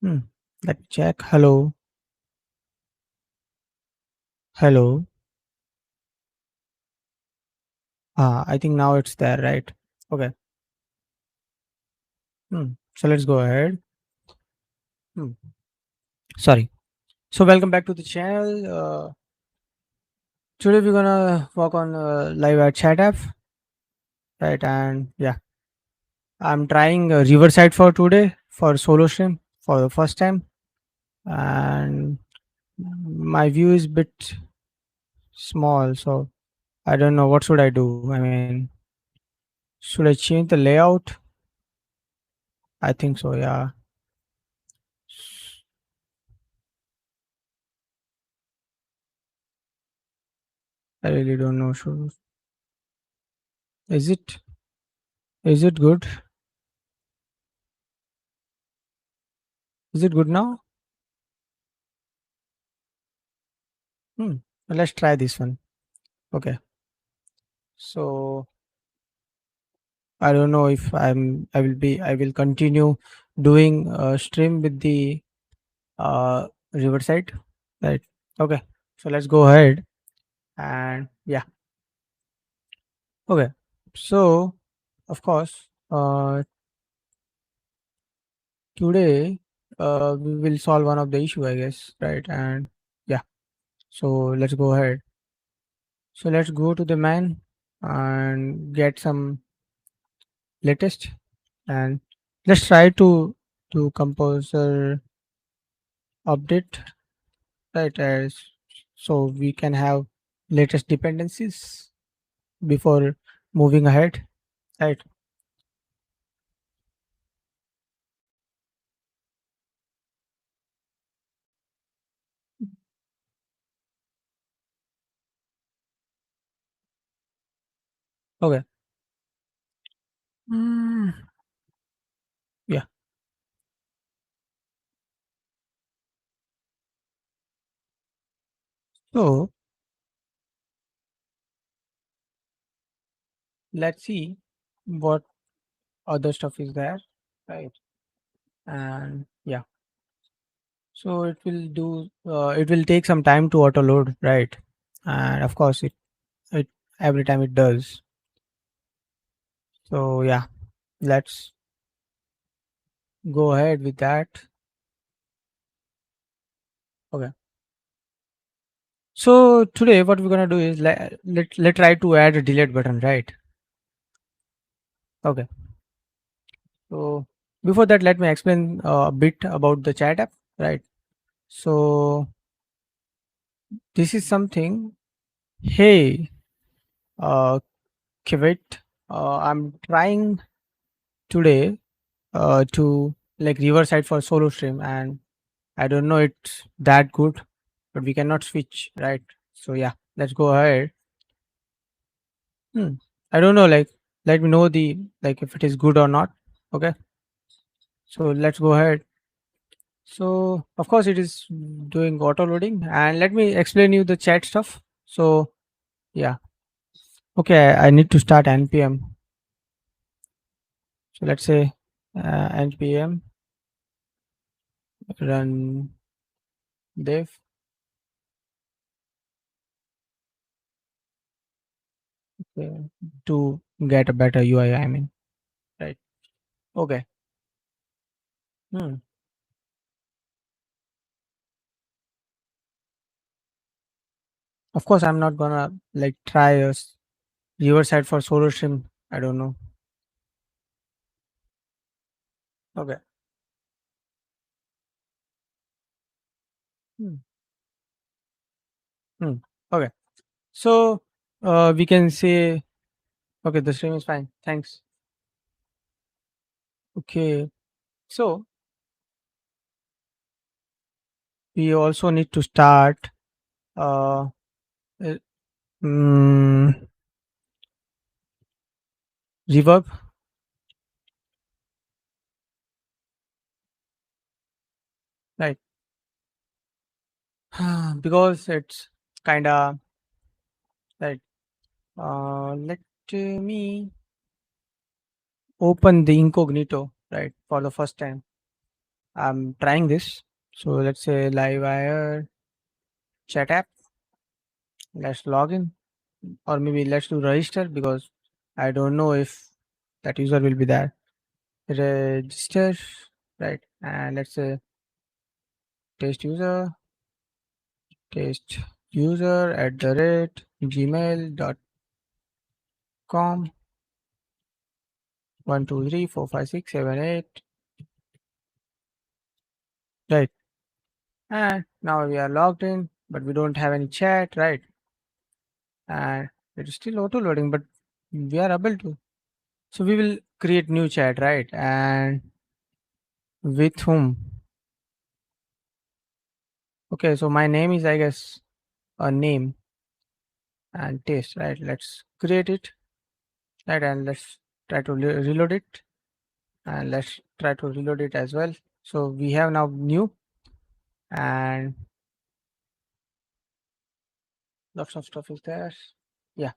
Hmm. Let me check. Hello. Hello. I think now it's there, right? Okay. So let's go ahead. Hmm. Sorry. So welcome back to the channel. Today we're gonna work on live chat app, right? And yeah, I'm trying Riverside for today for solo stream for the first time, and my view is bit small, so I don't know what should I do. I mean, should I change the layout? I think so. Yeah. I really don't know. Should is it? Is it good? Is it good now? Hmm. Let's try this one. Okay. So I don't know if I will continue doing stream with the Riverside. Right. Okay. So let's go ahead and yeah. Okay. So of course, today we will solve one of the issue, I guess. Right. And yeah. So let's go ahead. So let's go to the man and get some latest, and let's try to do composer update, right, as so we can have latest dependencies before moving ahead, right? Okay. Mm, yeah. So let's see what other stuff is there, right? And yeah, so it will take some time to auto load, right? And of course it every time it does. So yeah, let's go ahead with that. Okay. So today what we're gonna do is let try to add a delete button, right? Okay. So before that, let me explain a bit about the chat app, right? So this is something. Hey, uh, Kivit, I'm trying today to like Riverside for solo stream, and I don't know it's that good, but we cannot switch, right? So yeah, let's go ahead. Hmm. I don't know, like let me know the like if it is good or not. Okay. So let's go ahead. So of course it is doing auto loading, and let me explain you the chat stuff. So yeah, okay, I need to start npm. So let's say npm run dev uh, to get a better UI. I mean, right? Okay. Hmm. Of course, I'm not gonna like try Riverside for solo stream. I don't know. Okay. Hmm. Hmm. Okay. So we can say okay, the stream is fine. Thanks. Okay. So we also need to start uh, uh, mm, reverb, right? Because it's kind of right. Let me open the incognito, right, for the first time. I'm trying this. So let's say Livewire chat app. Let's log in, or maybe let's do register because I don't know if that user will be there. Register, right? And let's say test user, test user at the rate gmail.com 1 2 3 4 5 6 7 8, right? And now we are logged in, but we don't have any chat, right? And it is still auto loading, but we are able to. So we will create new chat, right? And with whom? Okay, so my name is, I guess, a name and taste, right? Let's create it, right? And let's try to reload it, and let's try to reload it as well. So we have now new, and lots of stuff is there. Yeah.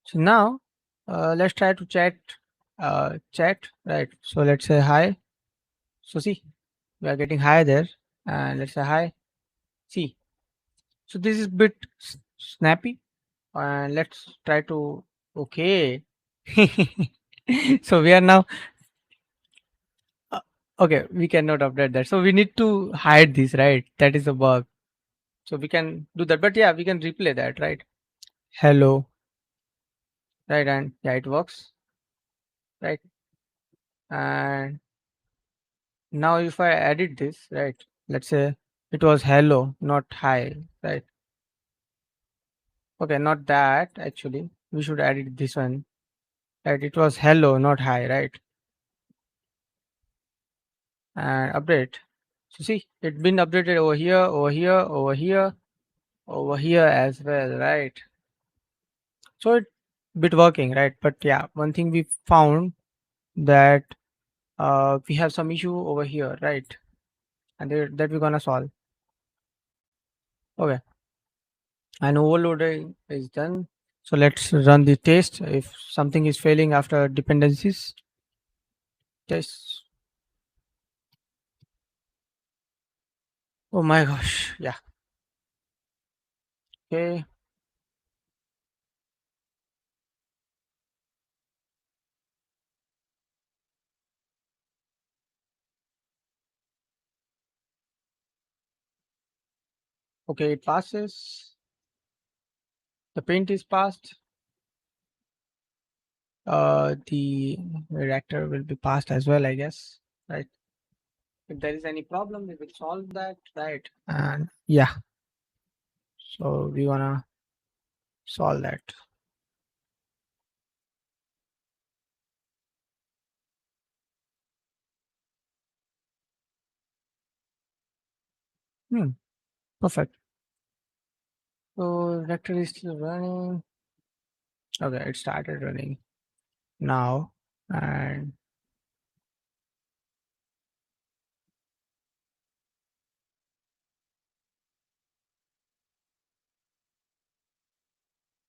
So now let's try to chat, right? So let's say hi. So see, we are getting hi there, and let's say hi. See, so this is bit snappy, and let's try to okay. So we are now uh, okay. We cannot update that, so we need to hide this, right? That is a bug. So we can do that, but yeah, we can replay that, right? Hello, right? And yeah, it works, right? And now if I edit this, right? Let's say it was hello, not hi, right? Okay, not that actually. We should edit this one, right? It was hello, not hi, right? And update. So see, it's been updated over here, over here, over here, over here as well, right? So it bit working, right? But yeah, one thing we found that we have some issue over here, right? And that we're gonna solve. Okay, and overloading is done. So let's run the test. If something is failing after dependencies test. Oh my gosh, yeah. Okay, okay, it passes. The paint is passed. The reactor will be passed as well, I guess, right? If there is any problem, we will solve that, right? And yeah, so we wanna solve that. Hmm, perfect. So reactor is still running. Okay, it started running now, and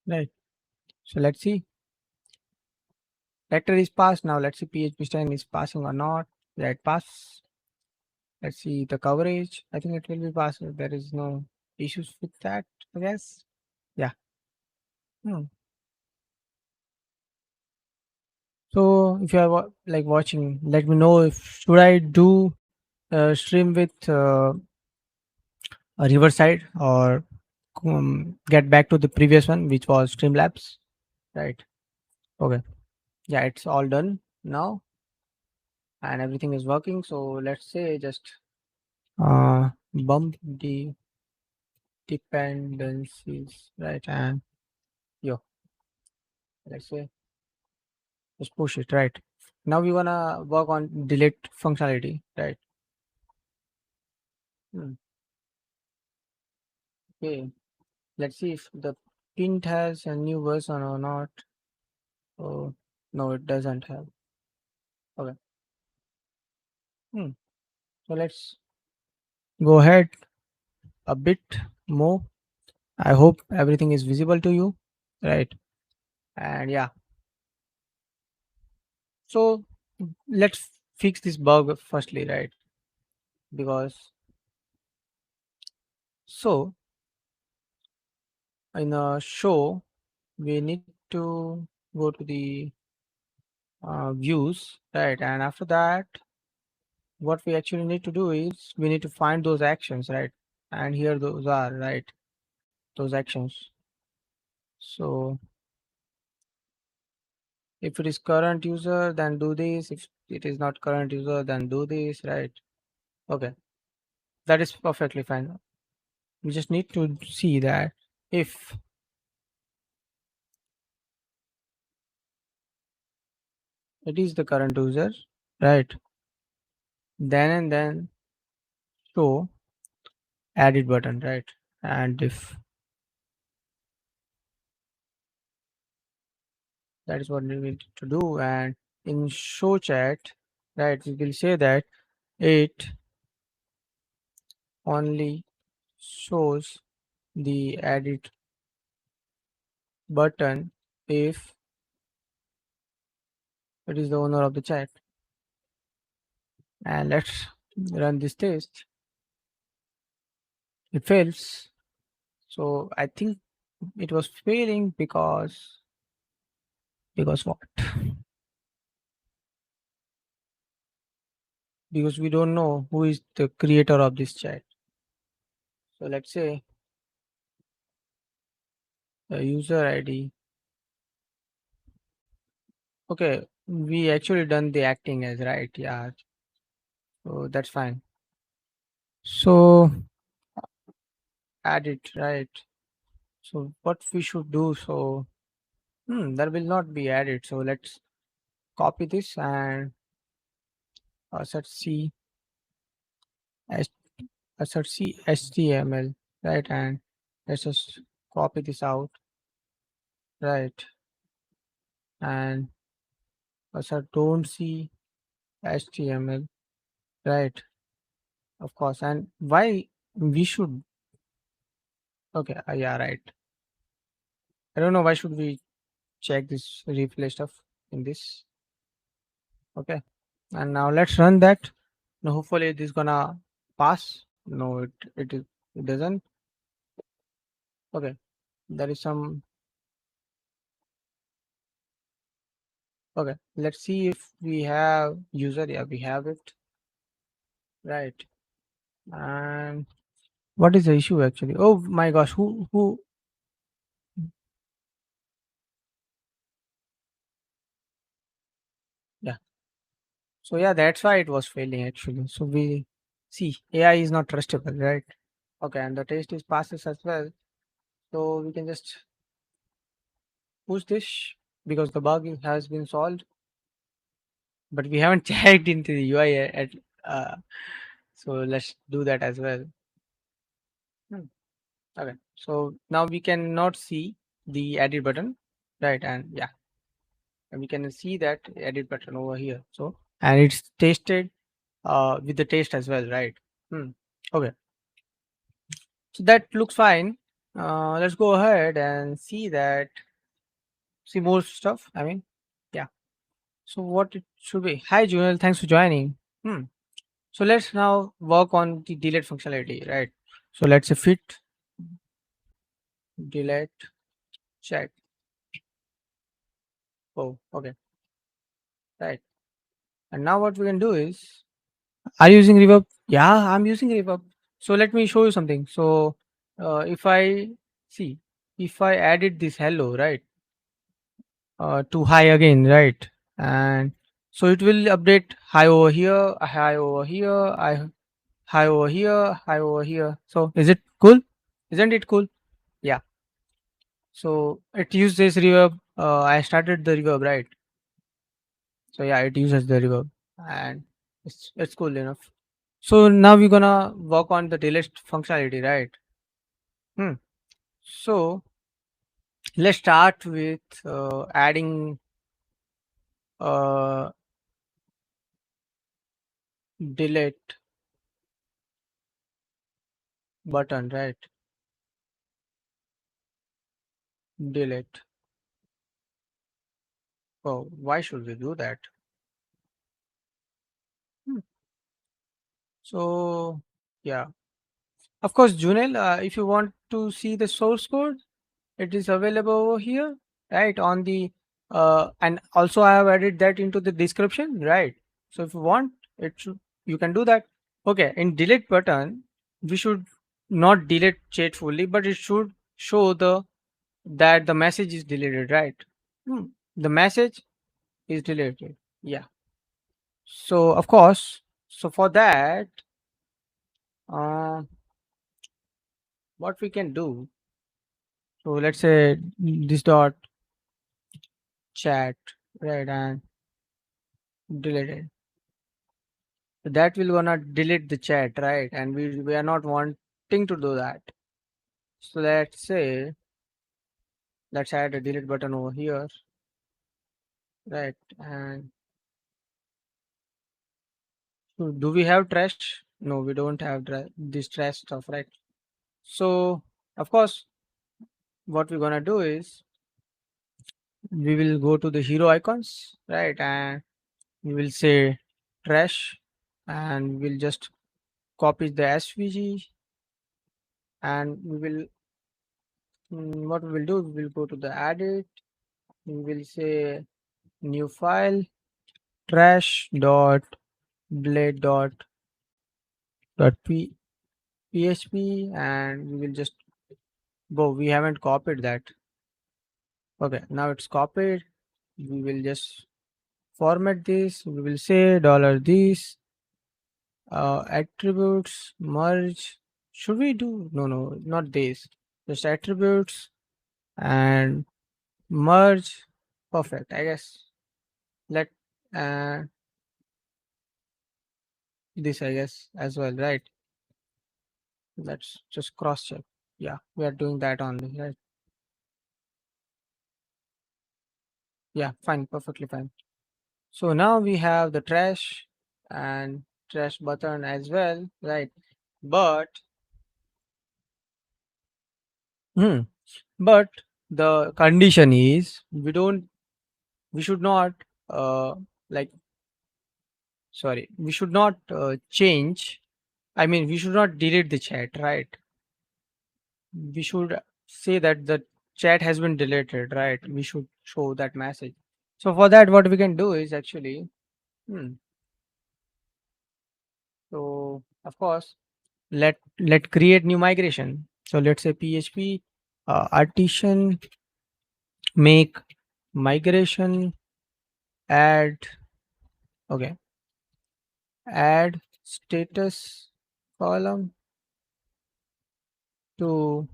right. So let's see. Reactor is passed now. Let's see PHP stand is passing or not. Yeah, it pass. Let's see the coverage. I think it will be passed. There is no issues with that, I guess. Yeah. Hmm. So if you are like watching, let me know if should I do stream with a Riverside or get back to the previous one, which was Streamlabs, right? Okay. Yeah, it's all done now and everything is working. So let's say just bump the dependencies, right? And yo, let's say just push it, right? Now we wanna work on delete functionality, right? Hmm. Okay, let's see if the pint has a new version or not. Oh, no, it doesn't have. Okay. Hmm. So let's go ahead a bit more. I hope everything is visible to you, right? And yeah, so let's fix this bug firstly, right? because so in a show we need to go to the views, right? And after that, what we actually need to do is we need to find those actions, right? And here those are, right? Those actions. So if it is current user, then do this. If it is not current user, then do this, right? Okay, that is perfectly fine. We just need to see that if it is the current user, right? Then and then show edit button, right? And if that is what we need to do, and in show chat, right, we will say that it only shows the edit button if it is the owner of the chat. And let's run this test. It fails. So I think it was failing because what? Because we don't know who is the creator of this chat. So let's say the user ID. Okay, we actually done the acting as right. Yeah, so that's fine. So add it right. So what we should do? So that will not be added. So let's copy this and assert C S assert C HTML, right? And let's just copy this out, right? And assert don't see HTML, right? Of course. And why we should? Okay, yeah, right. I don't know why should we check this replay stuff in this. Okay, and now let's run that. Now hopefully this gonna pass. No, it doesn't. Okay, there is some. Okay, let's see if we have user. Yeah, we have it, right? And what is the issue actually? Oh my gosh, who? Yeah. So yeah, that's why it was failing actually. So we see AI is not trustable, right? Okay, and the test is passes as well. So we can just push this because the bug has been solved, but we haven't checked into the UI at. Uh, so let's do that as well. Hmm, okay, so now we cannot see the edit button, right? And yeah, and we can see that edit button over here. So and it's tested with the test as well, right? Hmm. Okay, so that looks fine. Let's go ahead and see that. See more stuff. I mean, yeah. So what it should be? Hi, Junel. Thanks for joining. Hmm. So let's now work on the delete functionality, right? So let's say fit delete chat. Oh, okay, right. And now what we can do is, are you using Reverb? Yeah, I'm using Reverb. So let me show you something. So if I see, if I added this hello, right, to hi again, right, and so it will update hi over here, hi over here, hi over here, hi over here. So is it cool? Isn't it cool? Yeah. So it uses reverb. I started the reverb, right? So yeah, it uses the reverb, and it's cool enough. So now we're gonna work on the delete functionality, right? Hmm. So let's start with adding uh, delete button, right? Delete. Oh, why should we do that? Hmm. So yeah, of course, Junel, if you want to see the source code, it is available over here, right? On the and also I have added that into the description, right? So if you want, it should you can do that. Okay, in delete button, we should not delete chat fully, but it should show the that the message is deleted, right? Hmm. The message is deleted. Yeah. So of course, so for that, uh, what we can do. So let's say this dot chat, right, and delete it. So that will gonna delete the chat, right? And we are not wanting to do that. So let's add a delete button over here, right? And so do we have trash? No, we don't have this trash stuff, right? So of course, what we're gonna do is we will go to the hero icons, right? And we will say trash, and we'll just copy the SVG, and we will what we will do, we will go to the edit, we will say new file trash dot blade dot php, and we will just go, we haven't copied that. Okay, now it's copied. We will just format this, we will say dollar this attributes merge. Should we do, no, not this, just attributes and merge. Perfect, I guess. Let uh, this, I guess, as well, right? Let's just cross check. Yeah, we are doing that only, right? Yeah, fine, perfectly fine. So now we have the trash and trash button as well, right? But hmm, but the condition is we should not uh like sorry, we should not change. I mean, we should not delete the chat, right? We should say that the chat has been deleted, right? We should show that message. So for that, what we can do is actually, hmm, so of course, let create new migration. So let's say PHP artisan make migration, add, okay, add status column to,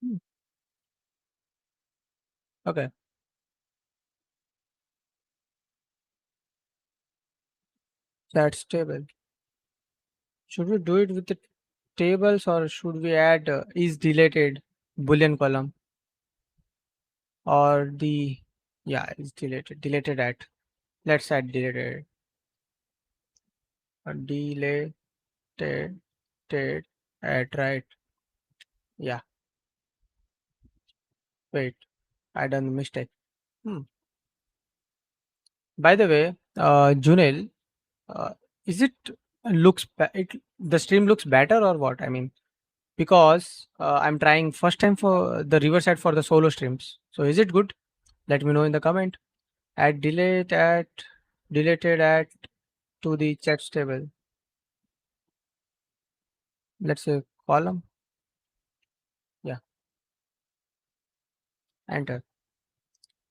hmm, okay, that's table. Should we do it with the tables, or should we add is deleted boolean column, or the, yeah, is deleted at, let's add deleted deleted at, right? Yeah, wait, I done the mistake. Hmm. By the way, Junel, uh, is it the stream looks better or what? I mean, because I'm trying first time for the river side for the solo streams. So is it good? Let me know in the comment. Add delete at deleted at to the chat table. Let's say column. Yeah, enter.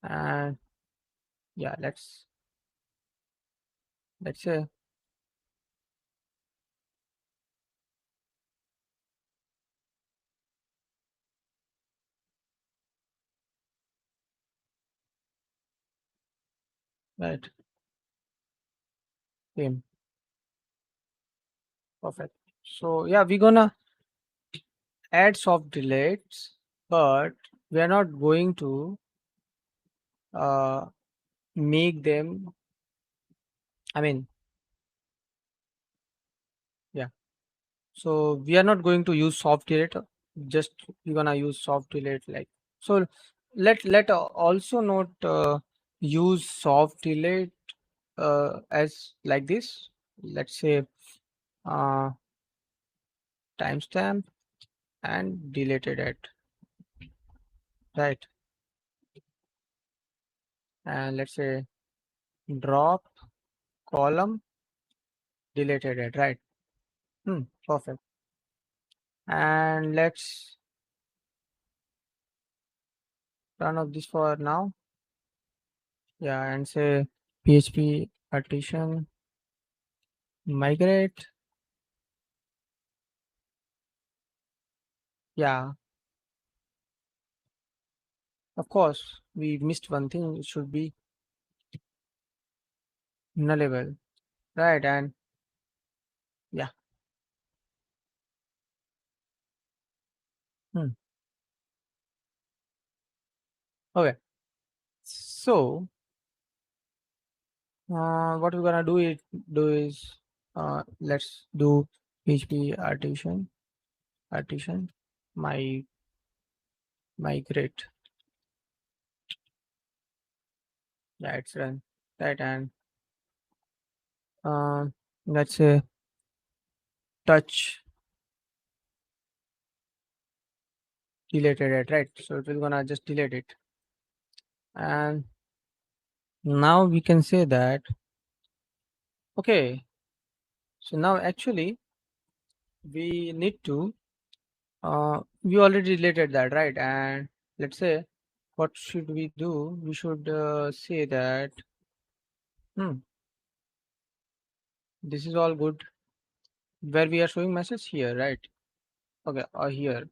And yeah, let's say right. Same. Perfect. So yeah, we're gonna add soft deletes, but we are not going to uh, make them. I mean, yeah. So we are not going to use soft delete. Just we're gonna use soft delete, like so. Let also not use soft delete as like this. Let's say uh, timestamp and deleted it, right? And let's say drop column deleted it, right? Perfect. And let's turn off this for now. Yeah, and say PHP partition migrate. Yeah, of course, we missed one thing. It should be nullable, right? And yeah, hmm. Okay. So, what we're gonna do is let's do PHP partition my migrate. Yeah, it's run, right? And uh, let's say touch deleted it, right? So it will gonna just delete it. And now we can say that, okay, so now actually we need to we already deleted that, right? And let's say what should we do? We should say that hmm, this is all good, where we are showing message here, right? Okay, or here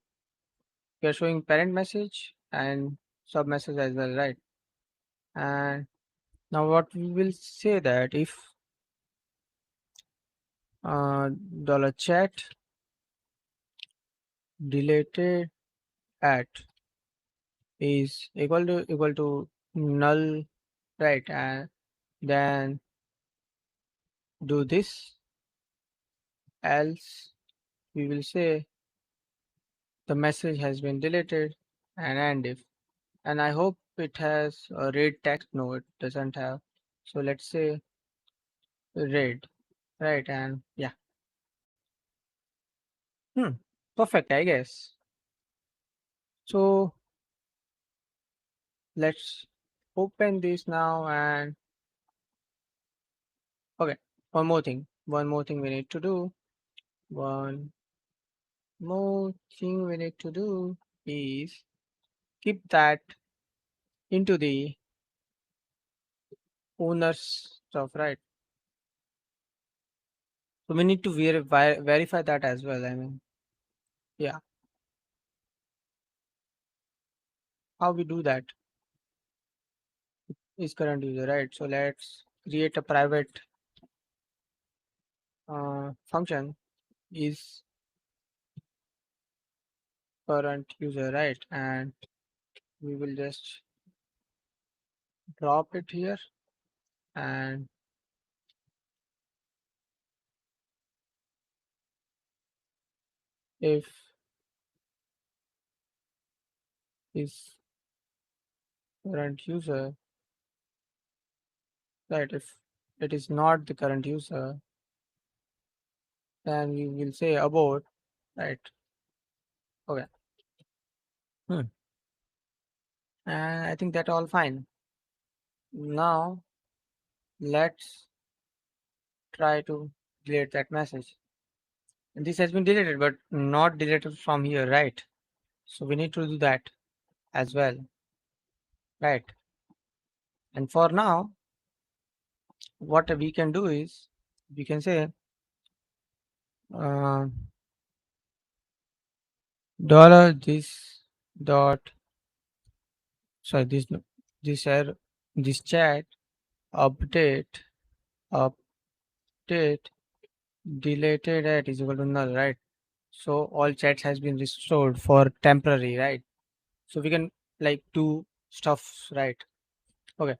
we are showing parent message and sub message as well, right? And now what we will say that if dollar chat deleted at is equal to null, right? And then do this, else we will say the message has been deleted, and end if. And I hope it has a read text. No, it doesn't have. So let's say read, right? And yeah, hmm, perfect, I guess. So let's open this now. And okay, one more thing we need to do. One more thing we need to do is keep that into the owner's stuff, right? So we need to verify that as well. I mean, yeah, how we do that is current user, right? So let's create a private function is current user, right? And we will just drop it here. And if is current user, right? If it is not the current user, then we will say about, right? Okay. Hmm. And I think that all fine. Now let's try to delete that message. And this has been deleted, but not deleted from here, right? So we need to do that as well, right? And for now, what we can do is we can say uh, dollar this dot sorry this error this chat update update deleted at is equal to null, right? So all chats has been restored for temporary, right? So we can like do stuff, right? Okay.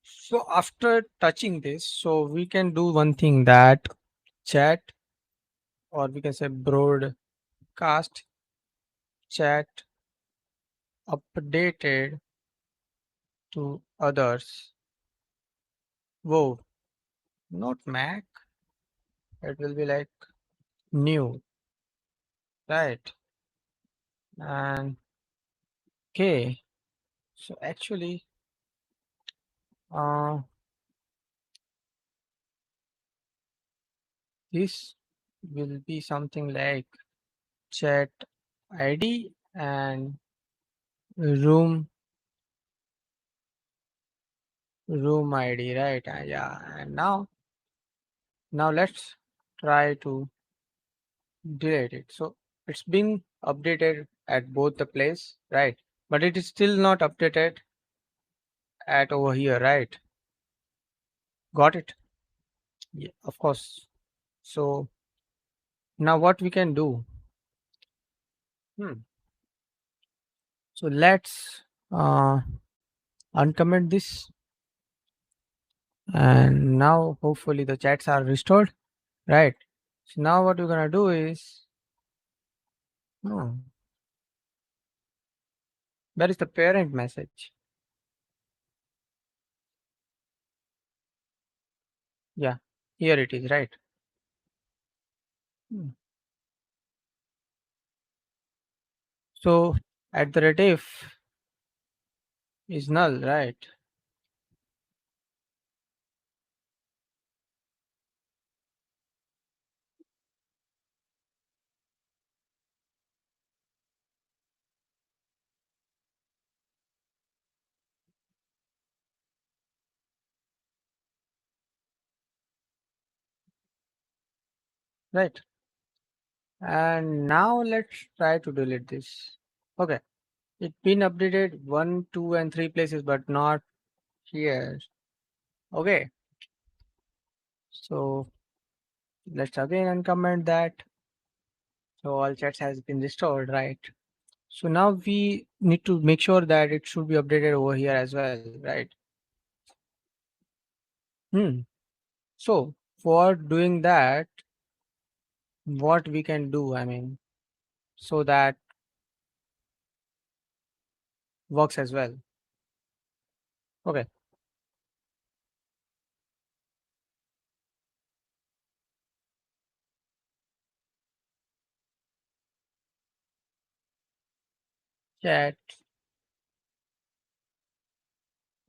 So after touching this, so we can do one thing, that chat, or we can say broadcast chat updated to others. Whoa. not Mac. It will be like new, right? And okay. So actually, uh, this will be something like chat ID and room room ID, right? Yeah. And now let's try to delete it. So it's been updated at both the place, right? But it is still not updated at over here, right? Got it? Yeah, of course. So now what we can do? Hmm. So let's uncomment this, and now hopefully the chats are restored, right? So now what we're gonna do is, hmm, that is the parent message. Yeah, here it is, right? Hmm. So at the rate if is null, right? Right. And now let's try to delete this. Okay. It's been updated 1, 2, and 3 places, but not here. Okay. So let's again uncomment that. So all chats has been restored, right? So now we need to make sure that it should be updated over here as well, right? Hmm. So for doing that, what we can do, I mean, so that works as well. Okay. Chat,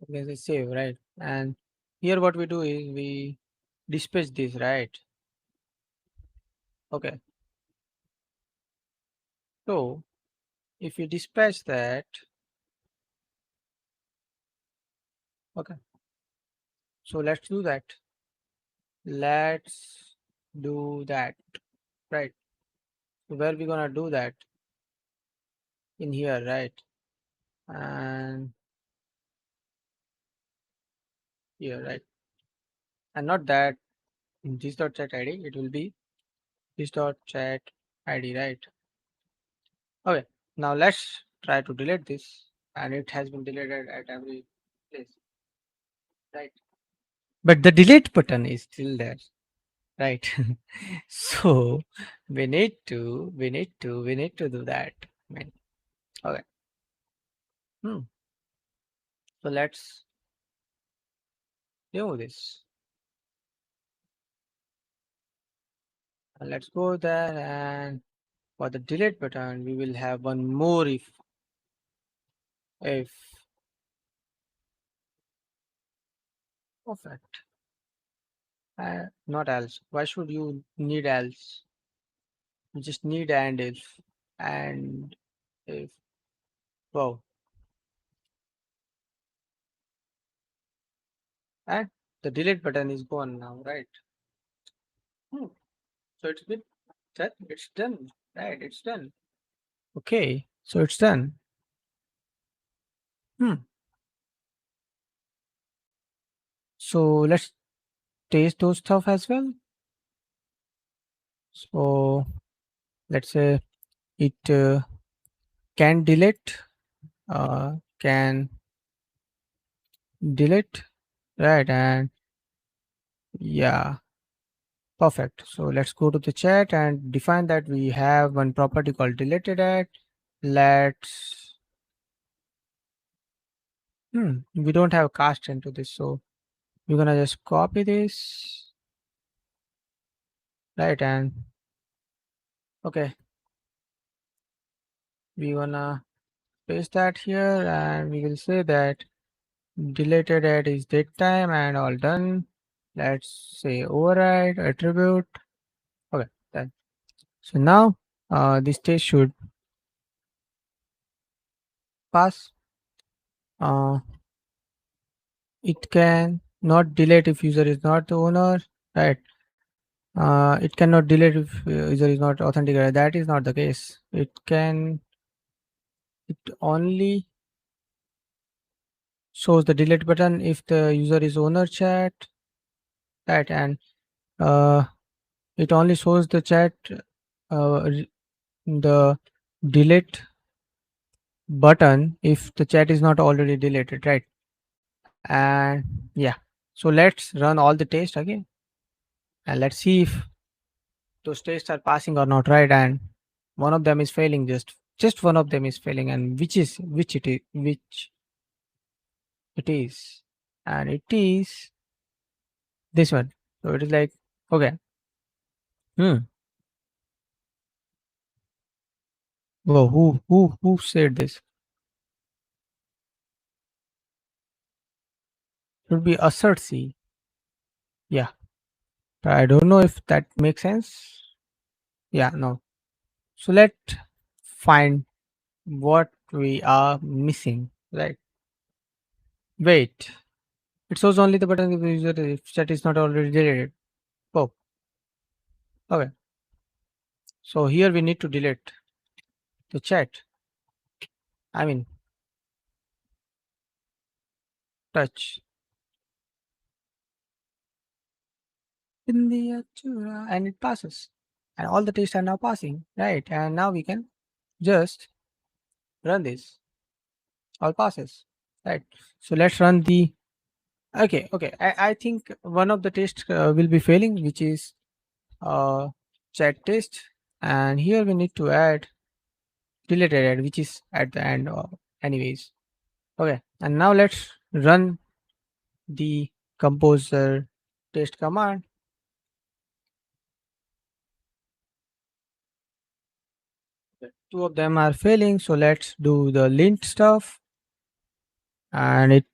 okay, say save, right? And here what we do is we dispatch this, right? Okay. So if you dispatch that, okay. So let's do that. Let's do that, right? So where we gonna do that? In here, right? And here, right? And not that in this dot chat ID, it will be this dot chat ID, right? Okay. Now let's try to delete this, and it has been deleted at every place, right? But the delete button is still there, right? So we need to do that. I mean, okay. Hmm. So let's do this. And let's go there, and for the delete button, we will have one more if perfect. Not else. Why should you need else? You just need and if wow. And the delete button is gone now, right? Hmm. So it's been done. It's done. Right, it's done. Okay, so it's done. Hmm. So let's taste those stuff as well. So let's say it can delete, can delete, right? And yeah, perfect. So let's go to the chat and define that we have one property called deleted at. Let's, we don't have cast into this, so we're gonna just copy this. right? And okay, we wanna paste that here, and we will say that deleted at is date time and all done. Let's say override attribute. Okay, done. So now this stage should pass. Uh, it can not delete if user is not the owner, right? It cannot delete if user is not authenticated. That is not the case. It only shows the delete button if the user is owner chat, right? And uh, it only shows the chat, the delete button if the chat is not already deleted, right? And yeah, so let's run all the tests again, and let's see if those tests are passing or not, right? And one of them is failing, just one of them is failing, and which it is, and it is this one. So it is like, okay, hmm, whoa, who said this? Should be assert C. Yeah, but I don't know if that makes sense. Yeah, no. So let find what we are missing, right? Wait, it shows only the button if the user if chat is not already deleted. Oh, okay. So here we need to delete the chat. I mean, touch in the and it passes, and all the tests are now passing, right? And now we can just run this. All passes, right? So let's run the. Okay. I think one of the tests will be failing, which is uh, chat test, and here we need to add deleted at, which is at the end, anyways. Okay, and now let's run the composer test command. Two of them are failing, so let's do the lint stuff, and it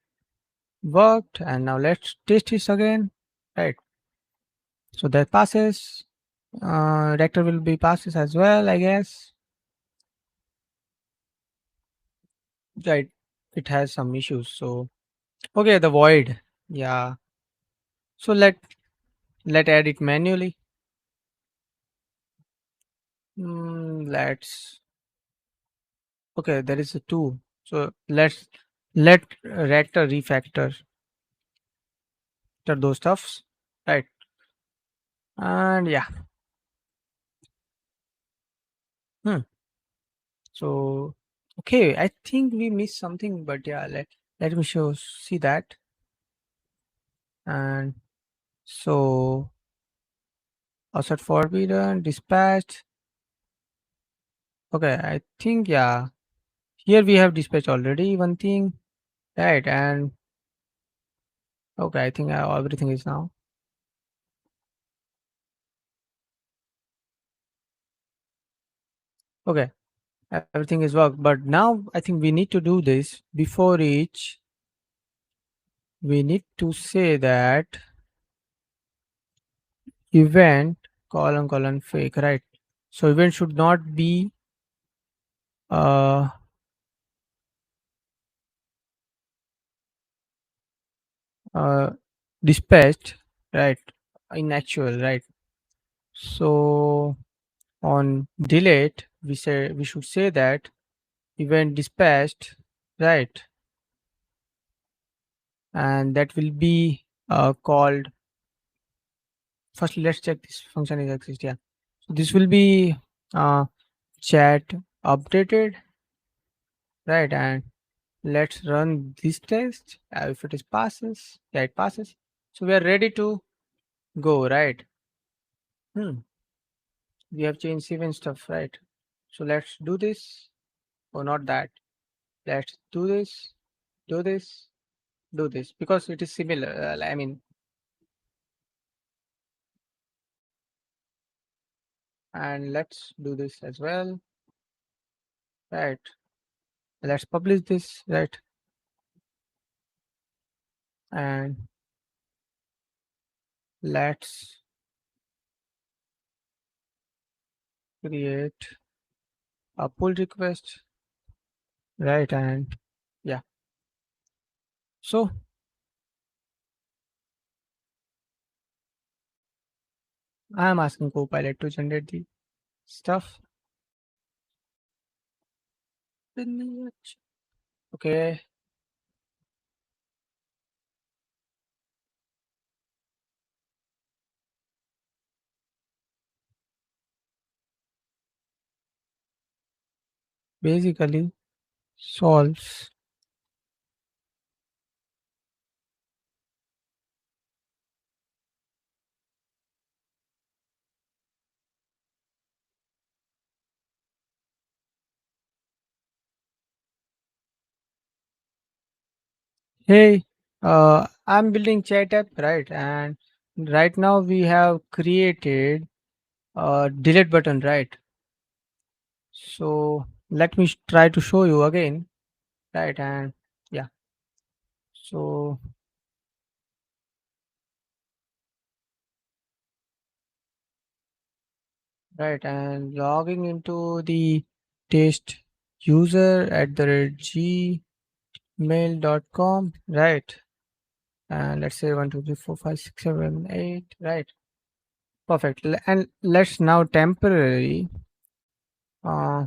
worked. And now let's test this again, right? So that passes. Rector will be passes as well, I guess. Right, it has some issues. So okay, the void, yeah. So let add it manually. Let's Okay, there is a two. So let rector refactor those stuffs, right? And yeah, hmm. So okay, I think we missed something, but yeah, let me see that. And so asset forbidden dispatched. Okay, I think yeah. Here we have dispatched already one thing, right? And okay, I think everything is now okay. Everything is worked, but now I think we need to do this before each. We need to say that event colon fake, right? So event should not be uh, uh, dispatched, right? In actual, right? So on delete, we should say that event dispatched, right? And that will be called. Firstly, let's check this function is exist. Yeah. So this will be uh, chat updated, right? And let's run this test. If it is passes, yeah, it passes. So we are ready to go, right? Hmm. We have changed event stuff, right? So let's do this, or not that. Let's do this, do this, do this, because it is similar. I mean, and let's do this as well, right? Let's publish this, right? And let's create a pull request, right? And yeah, so I am asking Copilot to generate the stuff. Okay, basically solves. Hey, I'm building chat app, right? And right now we have created a delete button, right? So let me try to show you again, right? And yeah, so right, and logging into the test user at the rate gmail.com, right? And let's say 1 2 3 4 5 6 7 8, right? Perfect. And let's now temporarily uh,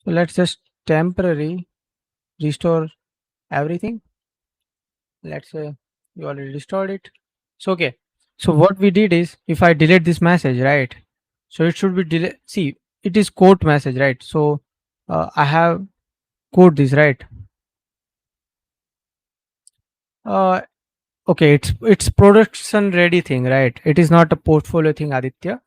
so let's just temporarily restore everything. Let's say you already restored it. So okay, so what we did is, if I delete this message, right, so it should be delete. See, it is quote message, right? So I have quote this, right? uh, okay, it's production ready thing, right? It is not a portfolio thing, Aditya,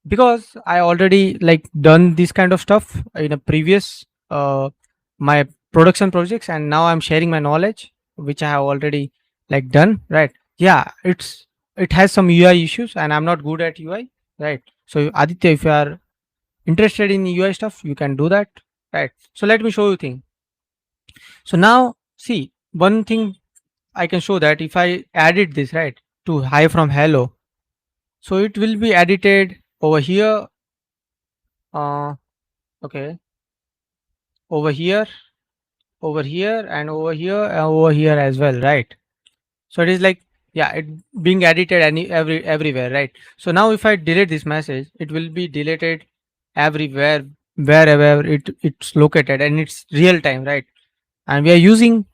because I already like done this kind of stuff in a previous my production projects, and now I'm sharing my knowledge which I have already like done, right? Yeah, it has some UI issues and I'm not good at UI, right? So Aditya, if you are interested in UI stuff, you can do that, right? So let me show you thing. So now see, one thing I can show, that if I added this, right, to hi from hello, so it will be edited over here, uh okay, over here, over here, and over here, and over here as well, right? So it is like, yeah, it being edited everywhere, right? So now if I delete this message, it will be deleted everywhere, wherever it's located, and it's real time, right? And we are using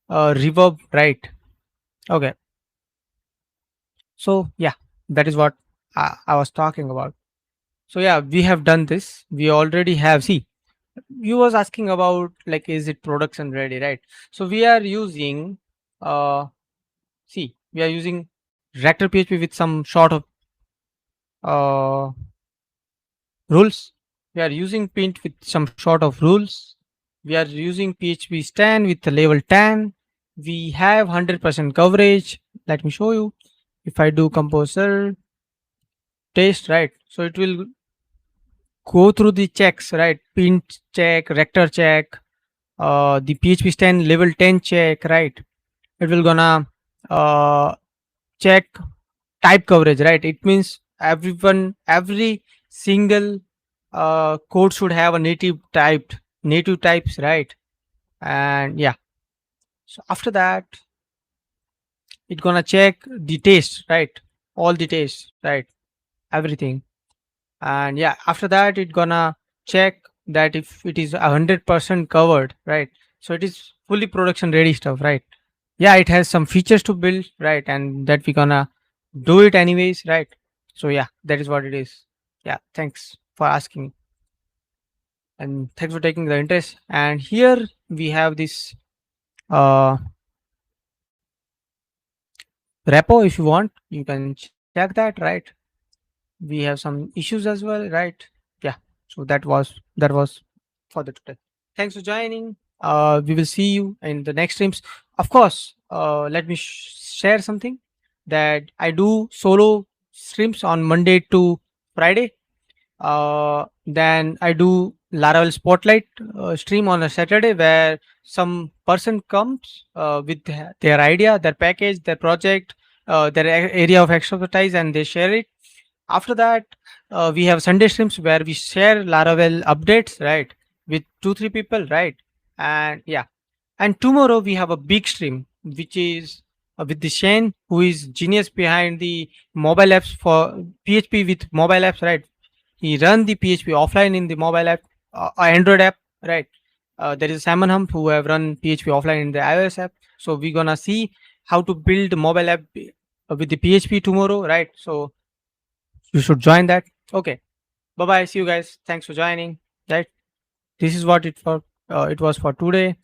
reverb, right? Okay, so yeah, that is what I was talking about. So yeah, we have done this. We already have, see, you was asking about like, is it production ready, right? So we are using uh see, we are using Rector PHP with some sort of uh rules. We are using Pint with some sort of rules. We are using PHP stand with the level 10. We have 100% coverage. Let me show you. If I do composer test, right, so it will go through the checks, right? Pint check, Rector check, the PHP stand level 10 check, right? It will gonna uh, check type coverage, right? It means every single code should have a native types, right? And yeah, so after that, it gonna check the taste, right? All the taste, right? Everything. And yeah, after that, it gonna check that if it is 100% covered, right? So it is fully production ready stuff, right? Yeah, it has some features to build, right? And that we gonna do it anyways, right? So yeah, that is what it is. Yeah, thanks for asking, and thanks for taking the interest. And here we have this uh repo. If you want, you can check that, right? we have some issues as well, right? Yeah. So that was for the today. Thanks for joining. We will see you in the next streams. Of course, let me share something that I do solo streams on Monday to Friday. Then I do Laravel Spotlight stream on a Saturday where some person comes with their idea, their package, their project, their area of expertise, and they share it. After that, we have Sunday streams where we share Laravel updates, right, with 2 3 people, right? And yeah, and tomorrow we have a big stream which is with the Shane, who is genius behind the mobile apps for PHP with mobile apps, right? He run the PHP offline in the mobile app, Android app, right? There is Simon Hump who have run PHP offline in the iOS app. So we're gonna see how to build mobile app with the PHP tomorrow, right? So you should join that. Okay. Bye bye. See you guys. Thanks for joining. Right. This is what it was for today.